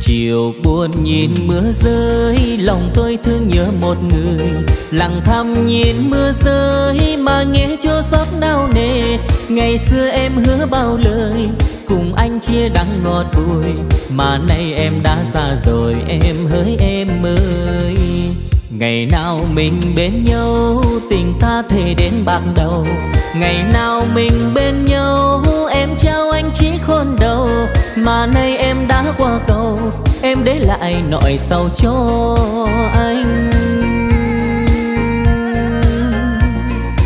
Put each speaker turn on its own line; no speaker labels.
Chiều buồn nhìn mưa rơi, lòng tôi thương nhớ một người. Lặng thầm nhìn mưa rơi mà nghe chua xót nao nề. Ngày xưa em hứa bao lời, cùng anh chia đắng ngọt bùi. Mà nay em đã xa rồi em hỡi em ơi. Ngày nào mình bên nhau, tình ta thề đến bạc đầu. Ngày nào mình bên nhau, em trao anh chiếc hôn đầu. Mà nay em đã qua cầu, em để lại nỗi sầu cho anh.